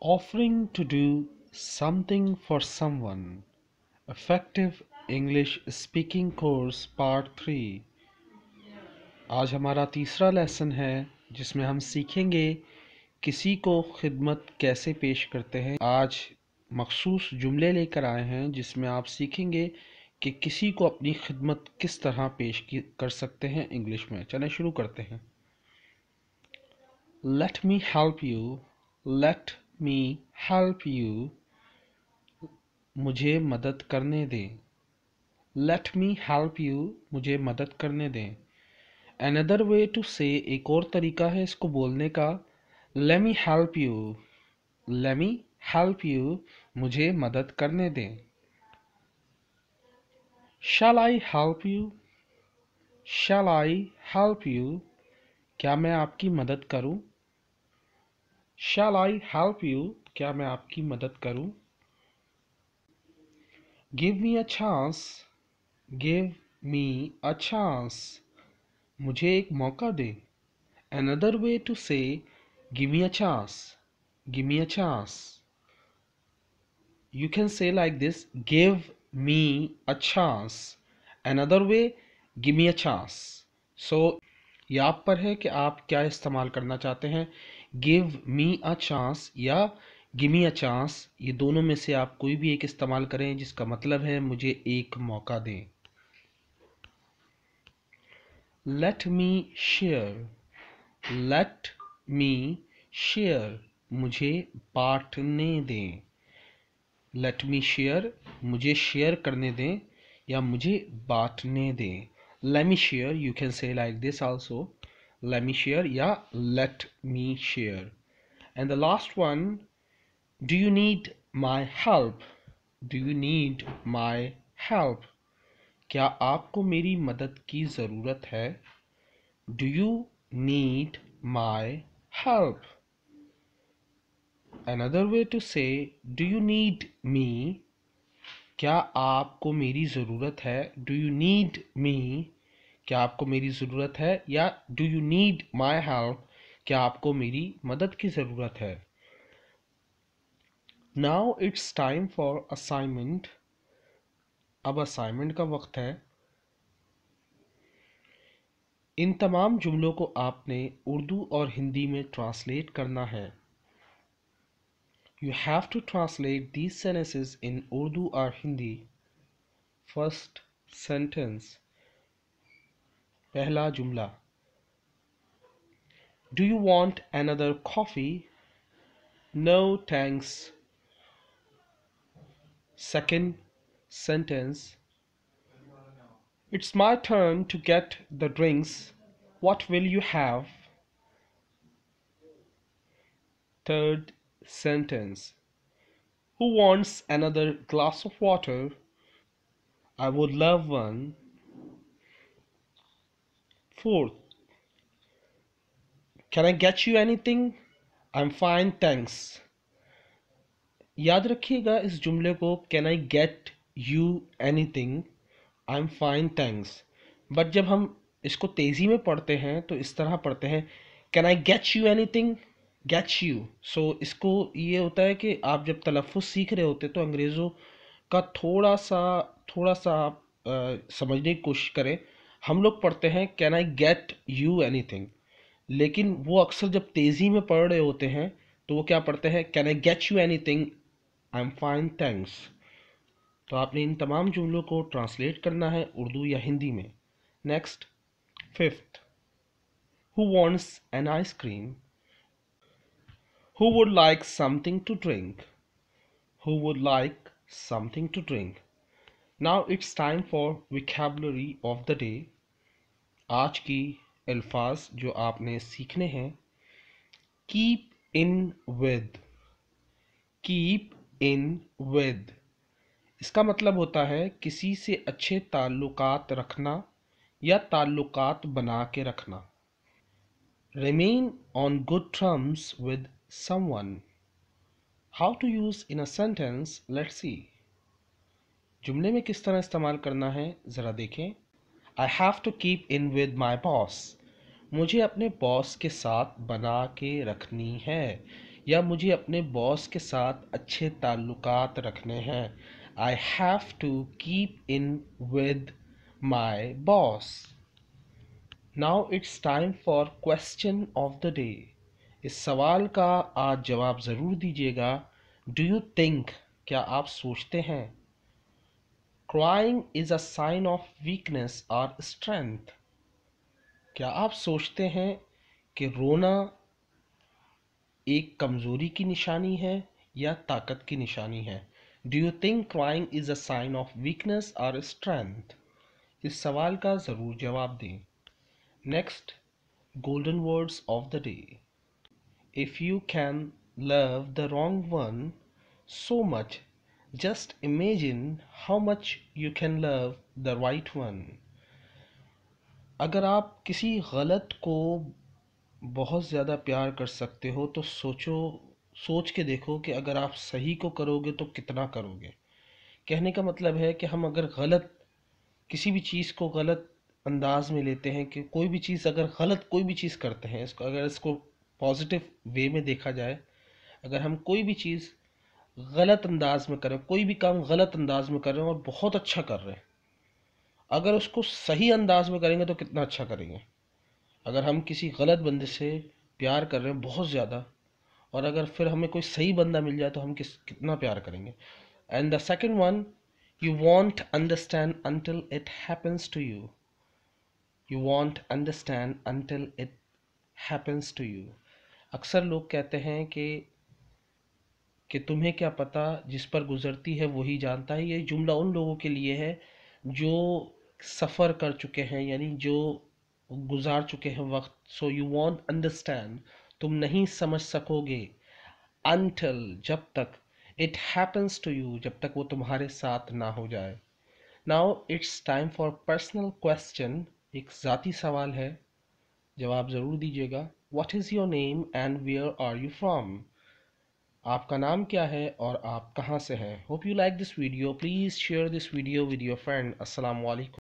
Offering to do something for someone. Effective English Speaking Course Part 3। आज हमारा तीसरा lesson है जिसमें हम सीखेंगे किसी को खिदमत कैसे पेश करते हैं। आज मखसूस जुमले लेकर आए हैं जिसमें आप सीखेंगे कि किसी को अपनी खिदमत किस तरह पेश कर सकते हैं इंग्लिश में। चलें शुरू करते हैं। Let me help you. Let me help you. मुझे मदद करने दें। Let me help you. मुझे मदद करने दें। Another way to say, एक और तरीका है इसको बोलने का, Let me help you. Let me help you. मुझे मदद करने दें। Shall I help you? Shall I help you? क्या मैं आपकी मदद करूं? Shall I help you? क्या मैं आपकी मदद करूं? Give me a chance. Give me a chance. मुझे एक मौका दे। Another way to say, give me a chance. Give me a chance. You can say like this, give me a chance. Another way, give me a chance. So ये आप पर है कि आप क्या इस्तेमाल करना चाहते हैं, give me a chance या give me a chance। ये दोनों में से आप कोई भी एक इस्तेमाल करें जिसका मतलब है मुझे एक मौका दें। Let me share. Let me share. मुझे बांटने दें। Let me share. मुझे शेयर करने दें या मुझे बांटने दें। Let me share. You can say like this also. Let me share या let me share. And the last one, do you need my help? Do you need my help? क्या आपको मेरी मदद की ज़रूरत है? Do you need my help? Another way to say, do you need me? क्या आपको मेरी ज़रूरत है? Do you need me? क्या आपको मेरी ज़रूरत है? या do you need my help? क्या आपको मेरी मदद की ज़रूरत है? Now it's time for assignment. अब असाइनमेंट का वक्त है। इन तमाम जुमलों को आपने उर्दू और हिंदी में ट्रांसलेट करना है। You have to translate these sentences in Urdu or Hindi. First sentence. पहला जुमला, Do you want another coffee? No thanks. Second sentence. It's my turn to get the drinks. What will you have? Third sentence. Who wants another glass of water? I would love one. Fourth. Can I get you anything? I'm fine, thanks. याद रखिएगा इस जुमले को, Can I get you anything? I'm fine, thanks. But जब हम इसको तेज़ी में पढ़ते हैं तो इस तरह पढ़ते हैं, Can I get you anything? Get you. So इसको ये होता है कि आप जब तलफ़ुज़ सीख रहे होते तो अंग्रेज़ों का थोड़ा सा आप समझने की कोशिश करें। हम लोग पढ़ते हैं Can I get you anything? लेकिन वो अक्सर जब तेज़ी में पढ़ रहे होते हैं तो वो क्या पढ़ते हैं, Can I get you anything? I'm fine, thanks. तो आपने इन तमाम जुमलों को ट्रांसलेट करना है उर्दू या हिंदी में। Next, fifth, Who wants an ice cream? Who would like something to drink? Who would like something to drink? Now it's time for vocabulary of the day. आज की अल्फाज जो आपने सीखने हैं, keep in with. Keep in with इसका मतलब होता है किसी से अच्छे ताल्लुकात रखना या ताल्लुकात बना के रखना। Remain on good terms with someone. How to use in a sentence? Let's see. जुमले में किस तरह इस्तेमाल करना है ज़रा देखें। I have to keep in with my boss. मुझे अपने बॉस के साथ बना के रखनी है या मुझे अपने बॉस के साथ अच्छे ताल्लुकात रखने हैं। I have to keep in with my boss. Now it's time for question of the day. इस सवाल का आज जवाब ज़रूर दीजिएगा। डू यू थिंक, क्या आप सोचते हैं, crying is a sign of weakness or strength? क्या आप सोचते हैं कि रोना एक कमज़ोरी की निशानी है या ताकत की निशानी है? Do you think crying is a sign of weakness or strength? इस सवाल का ज़रूर जवाब दें। Next, golden words of the day. If you can love the wrong one so much, just imagine how much you can love the right one. अगर आप किसी गलत को बहुत ज़्यादा प्यार कर सकते हो तो सोच के देखो कि अगर आप सही को करोगे तो कितना करोगे। कहने का मतलब है कि हम अगर गलत किसी भी चीज़ को गलत अंदाज में लेते हैं, कि कोई भी चीज़ अगर गलत कोई भी चीज़ करते हैं, इसको अगर इसको पॉजिटिव वे में देखा जाए, अगर हम कोई भी चीज़ गलत अंदाज में करें, कोई भी काम गलत अंदाज में कर रहे हैं और बहुत अच्छा कर रहे हैं, अगर उसको सही अंदाज में करेंगे तो कितना अच्छा करेंगे। अगर हम किसी गलत बंदे से प्यार कर रहे हैं बहुत ज़्यादा, और अगर फिर हमें कोई सही बंदा मिल जाए तो हम कितना प्यार करेंगे। And the second one, you won't understand until it happens to you. You won't understand until it happens to you. अक्सर लोग कहते हैं कि तुम्हें क्या पता, जिस पर गुजरती है वही जानता है। ये जुमला उन लोगों के लिए है जो सफ़र कर चुके हैं, यानी जो गुजार चुके हैं वक्त। सो यू वॉन्ट अंडरस्टैंड, तुम नहीं समझ सकोगे, अनटिल, जब तक, इट हैपन्स टू यू, जब तक वो तुम्हारे साथ ना हो जाए। Now it's time for personal question. एक ज़ाती सवाल है, जवाब ज़रूर दीजिएगा। What is your name and where are you from? आपका नाम क्या है और आप कहाँ से हैं? Hope you like this video. Please share this video with your friend. अस्सलाम वालेकुम।